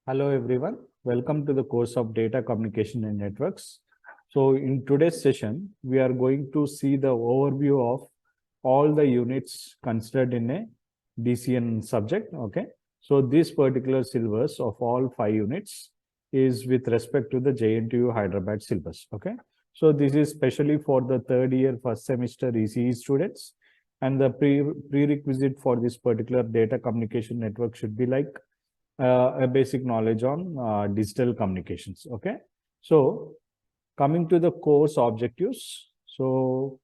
Hello everyone, welcome to the course of Data Communication and Networks. So in today's session, we are going to see the overview of all the units considered in a DCN subject. Okay, so this particular syllabus of all 5 units is with respect to the JNTUH Hyderabad syllabus. Okay, so this is specially for the third year first semester ECE students, and the prerequisite for this particular data communication network should be like a basic knowledge on digital communications. Okay, so coming to the course objectives. So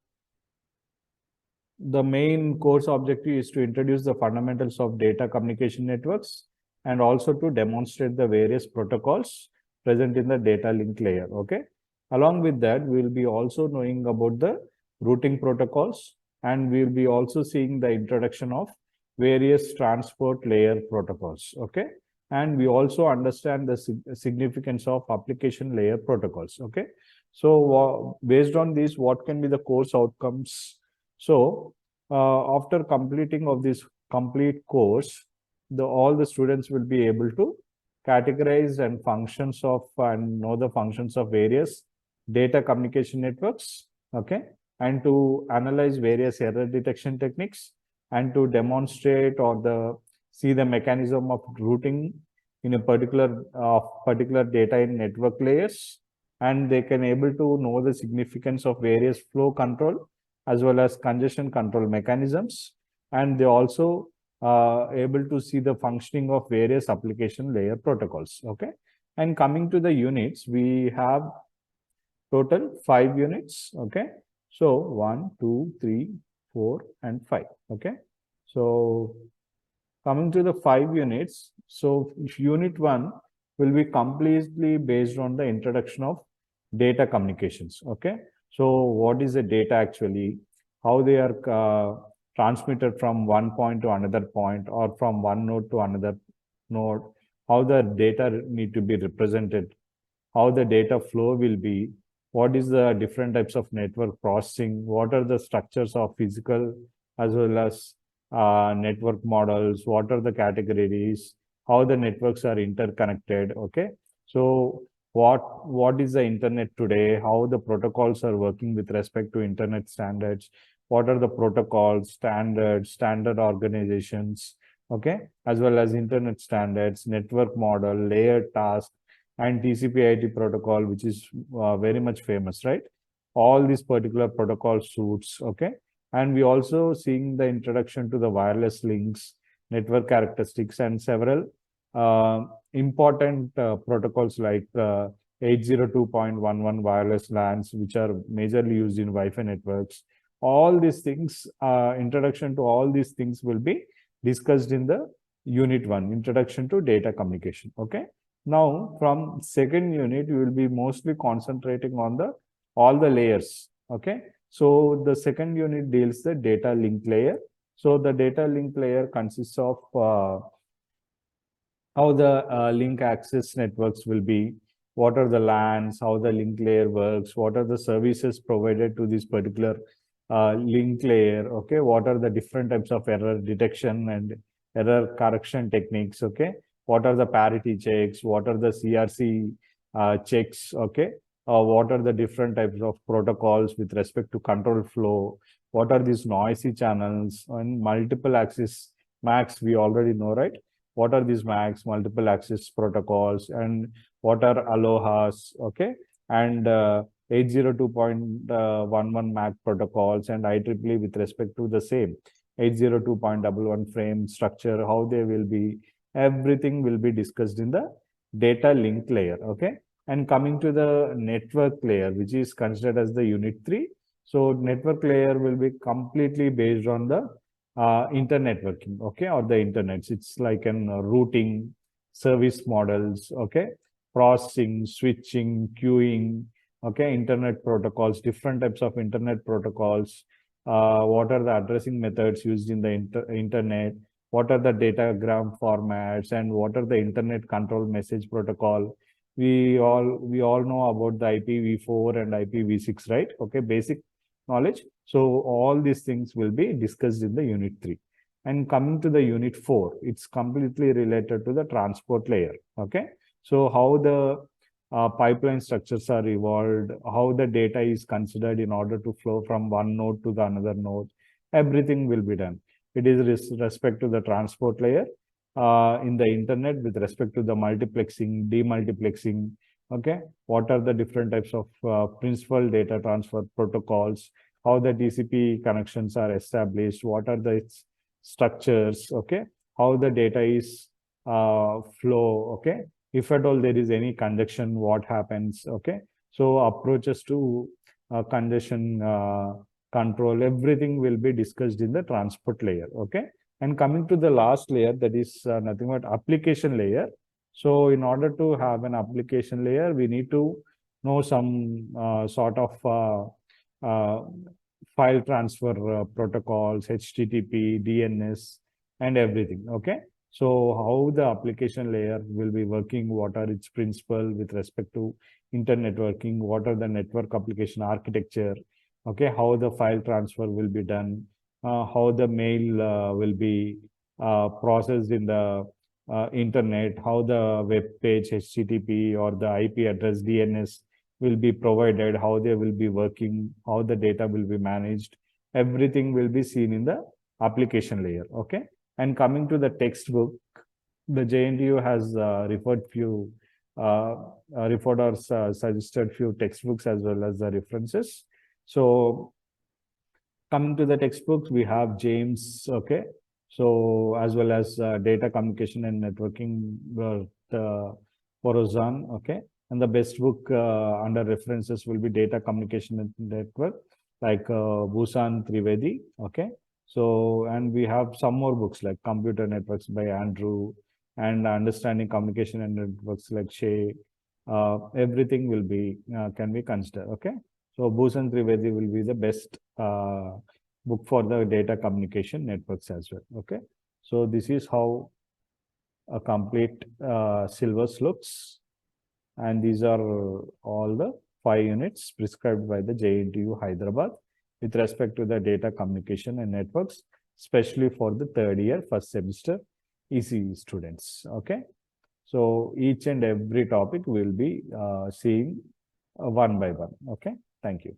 the main course objective is to introduce the fundamentals of data communication networks and also to demonstrate the various protocols present in the data link layer. Okay, along with that, we will be also knowing about the routing protocols, and we will be also seeing the introduction of various transport layer protocols. Okay, and we also understand the significance of application layer protocols. Okay, so based on this, what can be the course outcomes? So after completing of this complete course, all the students will be able to categorize and functions of and know the functions of various data communication networks. Okay, and to analyze various error detection techniques, and to demonstrate or see the mechanism of routing in a particular data in network layers, and they can able to know the significance of various flow control as well as congestion control mechanisms, and they also able to see the functioning of various application layer protocols. Okay, and coming to the units, we have total 5 units. Okay, so 1, 2, 3, 4, and 5. Okay, so coming to the 5 units, so unit 1 will be completely based on the introduction of data communications. Okay, so what is the data actually, how they are transmitted from one point to another point or from one node to another node, how the data need to be represented, how the data flow will be, what is the different types of network processing, what are the structures of physical as well as network models, what are the categories, how the networks are interconnected. Okay, so what is the internet today, how the protocols are working with respect to internet standards, what are the protocols, standard organizations. Okay, as well as internet standards, network model, layer task, and TCP/IP protocol, which is very much famous, right? All these particular protocol suites. Okay, and we also seeing the introduction to the wireless links, network characteristics, and several important protocols like 802.11 wireless LANs, which are majorly used in Wi-Fi networks. All these things, introduction to all these things will be discussed in the unit 1, introduction to data communication. Okay, now from second unit, we will be mostly concentrating on all the layers. Okay, so the second unit deals the data link layer. So the data link layer consists of how the link access networks will be, what are the LANs, how the link layer works, what are the services provided to this particular link layer. Okay, what are the different types of error detection and error correction techniques. Okay, what are the parity checks, what are the CRC checks. Okay, what are the different types of protocols with respect to control flow, what are these noisy channels and multiple access MACs, we already know, right? What are these MACs, multiple access protocols, and what are Alohas. Okay, and 802.11 MAC protocols and IEEE with respect to the same 802.11 frame structure, how they will be, everything will be discussed in the data link layer. Okay, and coming to the network layer, which is considered as the unit 3. So network layer will be completely based on the internetworking. Okay, or the internets. It's like an routing, service models. Okay, processing, switching, queuing. Okay, internet protocols, different types of internet protocols. What are the addressing methods used in the internet? What are the datagram formats, and what are the internet control message protocol? We all know about the IPv4 and IPv6, right? Okay, basic knowledge. So all these things will be discussed in the unit 3. And coming to the unit 4, it's completely related to the transport layer. Okay. So how the pipeline structures are evolved, how the data is considered in order to flow from one node to the another node, everything will be done. It is respect to the transport layer in the internet with respect to the multiplexing, demultiplexing. Okay, what are the different types of principal data transfer protocols, how the TCP connections are established, what are the structures, okay, how the data is flow, okay, if at all there is any congestion, what happens, okay. So approaches to congestion control, everything will be discussed in the transport layer, okay. And coming to the last layer, that is nothing but application layer. So in order to have an application layer, we need to know some sort of file transfer protocols, HTTP, DNS, and everything, okay. So how the application layer will be working, what are its principles with respect to internet networking, what are the network application architecture, okay, how the file transfer will be done, how the mail will be processed in the internet, how the web page HTTP or the IP address DNS will be provided, how they will be working, how the data will be managed, everything will be seen in the application layer, okay. And coming to the textbook, the JNTUH has referred or suggested few textbooks as well as the references. So coming to the textbooks, we have James, okay. So as well as data communication and networking, Porozan, okay. And the best book under references will be data communication and network, like Bhusan Trivedi, okay. So, and we have some more books like Computer Networks by Andrew and Understanding Communication and Networks like Shay. Everything will be, can be considered, okay. So Bhusan Trivedi will be the best book for the data communication networks as well, okay. So this is how a complete syllabus looks. And these are all the 5 units prescribed by the JNTUH Hyderabad with respect to the data communication and networks, especially for the 3rd year, 1st semester ECE students, okay. So each and every topic will be seeing one by one, okay. Thank you.